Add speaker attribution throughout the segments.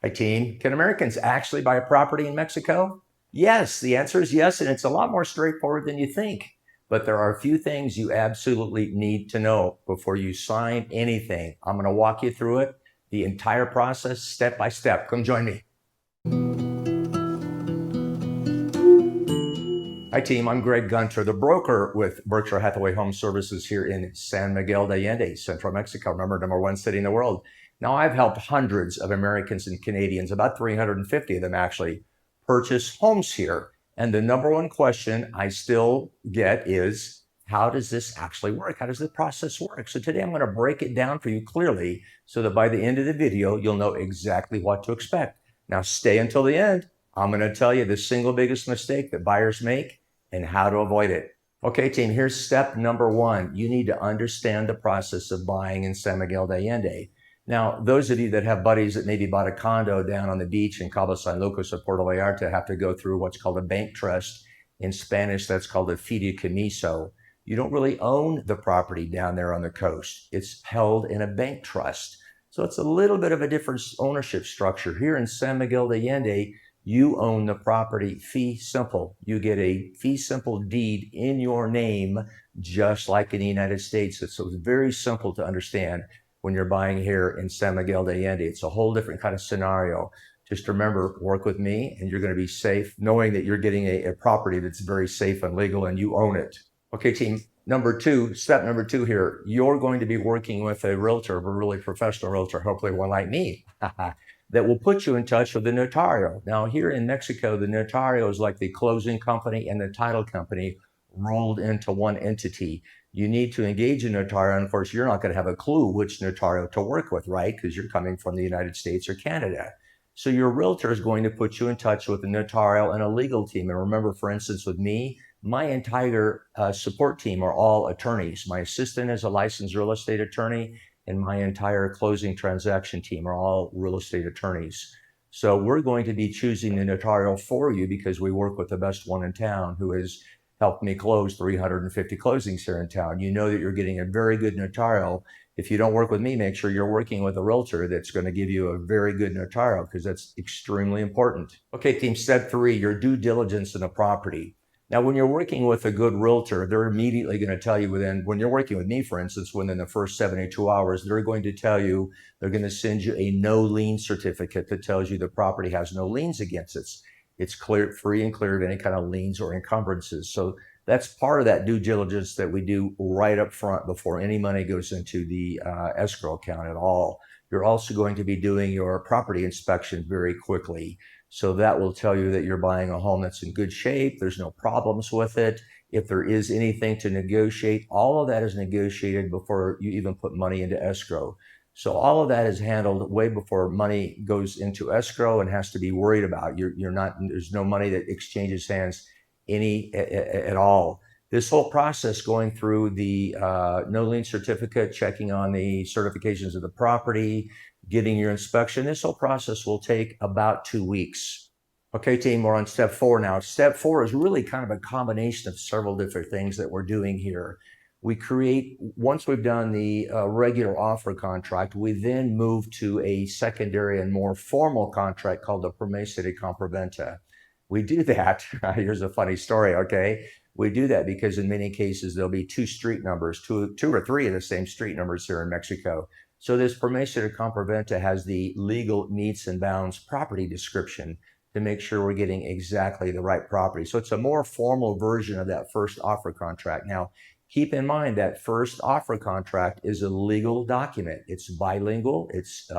Speaker 1: Hi, team. Can Americans actually buy a property in Mexico? Yes, the answer is yes, and it's a lot more straightforward than you think. But there are a few things you absolutely need to know before you sign anything. I'm going to walk you through it, the entire process, step by step. Come join me. Hi, team. I'm Greg Gunter, the broker with Berkshire Hathaway Home Services here in San Miguel de Allende, central Mexico. Remember, #1 city in the world. Now, I've helped hundreds of Americans and Canadians, about 350 of them actually, purchase homes here. And the #1 question I still get is, how does this actually work? How does the process work? So today I'm going to break it down for you clearly so that by the end of the video, you'll know exactly what to expect. Now, stay until the end. I'm going to tell you the single biggest mistake that buyers make and how to avoid it. Okay, team, here's step #1. You need to understand the process of buying in San Miguel de Allende. Now, those of you that have buddies that maybe bought a condo down on the beach in Cabo San Lucas or Puerto Vallarta have to go through what's called a bank trust. In Spanish, that's called a Fideicomiso. You don't really own the property down there on the coast. It's held in a bank trust. So it's a little bit of a different ownership structure. Here in San Miguel de Allende, you own the property fee simple. You get a fee simple deed in your name, just like in the United States. So it's very simple to understand when you're buying here in San Miguel de Allende. It's a whole different kind of scenario. Just remember, work with me and you're going to be safe knowing that you're getting a property that's very safe and legal and you own it. Okay, team. Step number two here, you're going to be working with a realtor, a really professional realtor, hopefully one like me, that will put you in touch with the Notario. Now, here in Mexico, the Notario is like the closing company and the title company rolled into one entity. You need to engage a Notario, and of course, you're not going to have a clue which Notario to work with, right? Because you're coming from the United States or Canada. So your realtor is going to put you in touch with a Notario and a legal team. And remember, for instance, with me, my entire support team are all attorneys. My assistant is a licensed real estate attorney, and my entire closing transaction team are all real estate attorneys. So we're going to be choosing the Notario for you because we work with the best one in town who has helped me close 350 closings here in town. You know that you're getting a very good Notario. If you don't work with me, make sure you're working with a realtor that's going to give you a very good Notario because that's extremely important. Okay, team, step 3, your due diligence in a property. Now, when you're working with a good realtor, they're immediately going to tell you when you're working with me, for instance, within the first 72 hours, they're going to tell you, they're going to send you a no lien certificate that tells you the property has no liens against it. It's clear, free and clear of any kind of liens or encumbrances. So that's part of that due diligence that we do right up front before any money goes into the escrow account at all. You're also going to be doing your property inspection very quickly. So that will tell you that you're buying a home that's in good shape. There's no problems with it. If there is anything to negotiate, all of that is negotiated before you even put money into escrow. So all of that is handled way before money goes into escrow and has to be worried about. There's no money that exchanges hands at all. This whole process going through the no lien certificate, checking on the certifications of the property, getting your inspection, this whole process will take about 2 weeks. Okay, team, we're on step 4 now. Step 4 is really kind of a combination of several different things that we're doing here. Once we've done the regular offer contract, we then move to a secondary and more formal contract called the Promesa de Compraventa. We do that, here's a funny story, okay? We do that because in many cases, there'll be two street numbers, two or three of the same street numbers here in Mexico. So this Promesa de Compraventa has the legal metes and bounds property description to make sure we're getting exactly the right property. So it's a more formal version of that first offer contract. Now, keep in mind that first offer contract is a legal document. It's bilingual. It's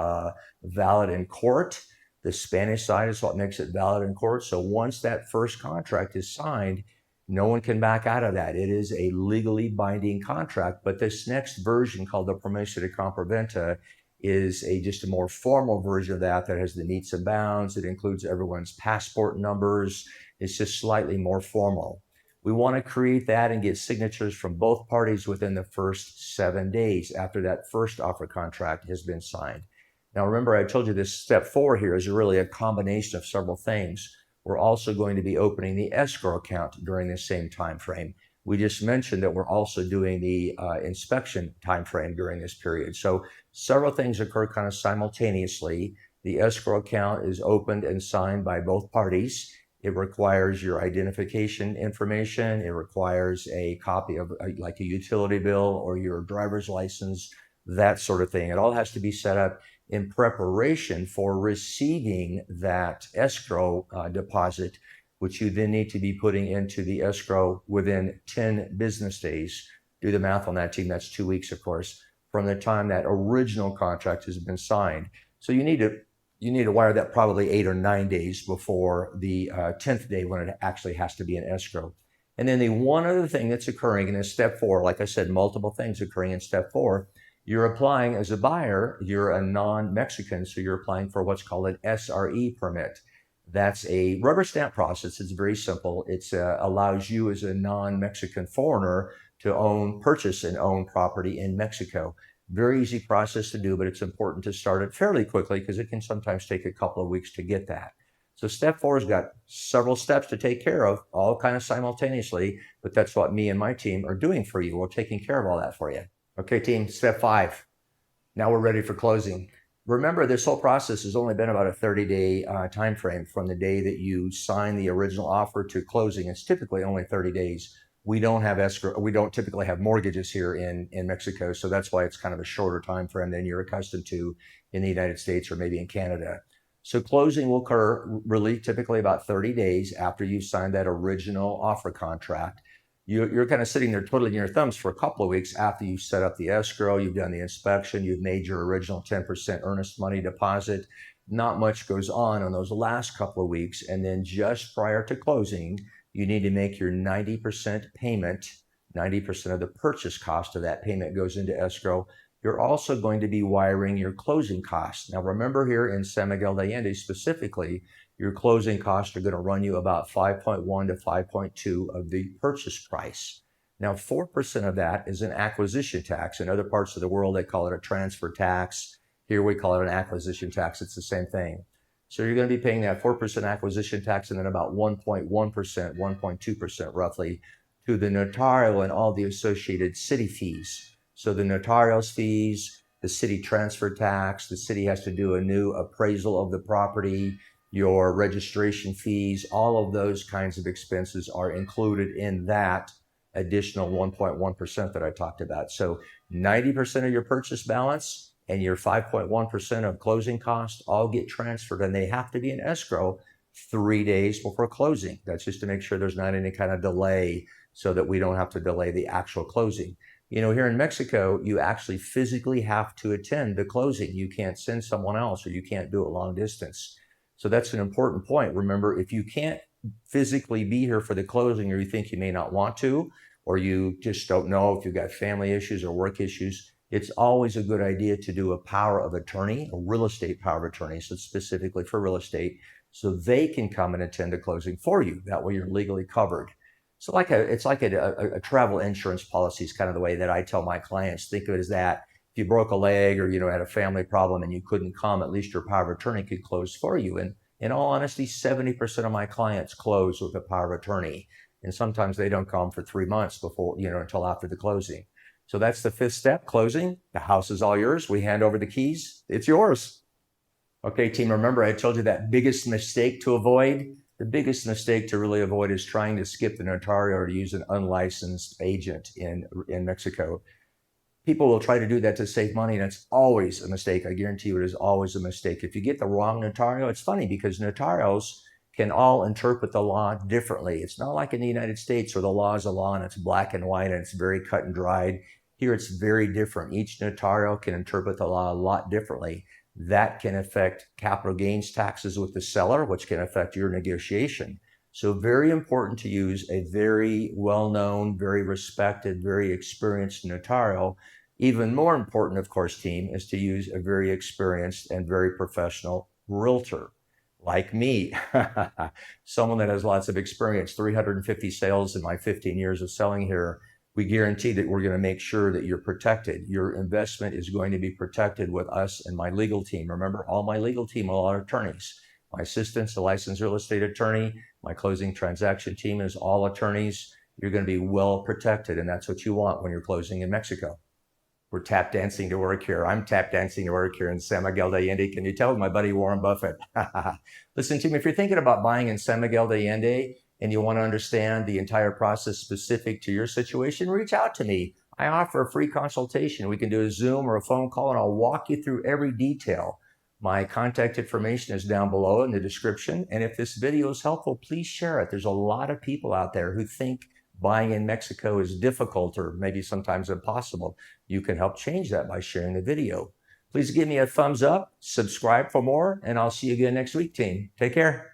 Speaker 1: valid in court. The Spanish side is what makes it valid in court. So once that first contract is signed, no one can back out of that. It is a legally binding contract. But this next version called the Promesa de Compraventa is just a more formal version of that has the metes and bounds. It includes everyone's passport numbers. It's just slightly more formal. We want to create that and get signatures from both parties within the first 7 days after that first offer contract has been signed. Now, remember, I told you this step 4 here is really a combination of several things. We're also going to be opening the escrow account during the same time frame. We just mentioned that we're also doing the inspection time frame during this period. So several things occur kind of simultaneously. The escrow account is opened and signed by both parties. It requires your identification information. It requires a copy of like a utility bill or your driver's license, that sort of thing. It all has to be set up in preparation for receiving that escrow deposit, which you then need to be putting into the escrow within 10 business days. Do the math on that, team. That's 2 weeks, of course, from the time that original contract has been signed. So you need to wire that probably 8 or 9 days before the 10th day when it actually has to be in escrow. And then the one other thing that's occurring in step 4, like I said, multiple things occurring in step 4, you're applying as a buyer, you're a non-Mexican, so you're applying for what's called an SRE permit. That's a rubber stamp process. It's very simple. It allows you as a non-Mexican foreigner to purchase and own property in Mexico. Very easy process to do, but it's important to start it fairly quickly because it can sometimes take a couple of weeks to get that. So step 4 has got several steps to take care of, all kind of simultaneously, but that's what me and my team are doing for you. We're taking care of all that for you. Okay, team, step 5. Now we're ready for closing. Remember, this whole process has only been about a 30-day time frame from the day that you sign the original offer to closing. It's typically only 30 days. We don't have escrow. We don't typically have mortgages here in Mexico, so that's why it's kind of a shorter time frame than you're accustomed to in the United States or maybe in Canada. So closing will occur really typically about 30 days after you've signed that original offer contract. You're kind of sitting there twiddling your thumbs for a couple of weeks after you've set up the escrow, you've done the inspection, you've made your original 10% earnest money deposit. Not much goes on those last couple of weeks. And then just prior to closing, you need to make your 90% payment. 90% of the purchase cost of that payment goes into escrow. You're also going to be wiring your closing costs. Now remember, here in San Miguel de Allende specifically, your closing costs are going to run you about 5.1 to 5.2 of the purchase price. Now 4% of that is an acquisition tax. In other parts of the world, they call it a transfer tax. Here we call it an acquisition tax. It's the same thing. So you're going to be paying that 4% acquisition tax and then about 1.1%, 1.2% roughly to the Notario and all the associated city fees. So the Notario's fees, the city transfer tax, the city has to do a new appraisal of the property, your registration fees, all of those kinds of expenses are included in that additional 1.1% that I talked about. So 90% of your purchase balance and your 5.1% of closing costs all get transferred, and they have to be in escrow 3 days before closing. That's just to make sure there's not any kind of delay so that we don't have to delay the actual closing. You know, here in Mexico, you actually physically have to attend the closing. You can't send someone else, or you can't do it long distance. So that's an important point. Remember, if you can't physically be here for the closing, or you think you may not want to, or you just don't know if you've got family issues or work issues, it's always a good idea to do a power of attorney, a real estate power of attorney, so specifically for real estate, so they can come and attend the closing for you. That way you're legally covered. So it's like a travel insurance policy is kind of the way that I tell my clients. Think of it as that. If you broke a leg or, had a family problem and you couldn't come, at least your power of attorney could close for you. And in all honesty, 70% of my clients close with a power of attorney. And sometimes they don't come for 3 months before, until after the closing. So that's the 5th step, closing. The house is all yours. We hand over the keys. It's yours. Okay, team, remember I told you that biggest mistake to avoid? The biggest mistake to really avoid is trying to skip the notario or to use an unlicensed agent in Mexico. People will try to do that to save money, and it's always a mistake. I guarantee you it is always a mistake. If you get the wrong notario, it's funny because notarios can all interpret the law differently. It's not like in the United States where the law is a law and it's black and white and it's very cut and dried. Here it's very different. Each notario can interpret the law a lot differently. That can affect capital gains taxes with the seller, which can affect your negotiation. So very important to use a very well-known, very respected, very experienced notario. Even more important, of course, team, is to use a very experienced and very professional realtor like me, someone that has lots of experience, 350 sales in my 15 years of selling here. We guarantee that we're going to make sure that you're protected. Your investment is going to be protected with us and my legal team. Remember, all my legal team are all attorneys. My assistant's a licensed real estate attorney. My closing transaction team is all attorneys. You're going to be well protected, and that's what you want when you're closing in Mexico. We're tap dancing to work here. I'm tap dancing to work here in San Miguel de Allende. Can you tell my buddy Warren Buffett? Listen to me, if you're thinking about buying in San Miguel de Allende and you want to understand the entire process specific to your situation, reach out to me. I offer a free consultation. We can do a Zoom or a phone call and I'll walk you through every detail. My contact information is down below in the description. And if this video is helpful, please share it. There's a lot of people out there who think buying in Mexico is difficult or maybe sometimes impossible. You can help change that by sharing the video. Please give me a thumbs up, subscribe for more, and I'll see you again next week, team. Take care.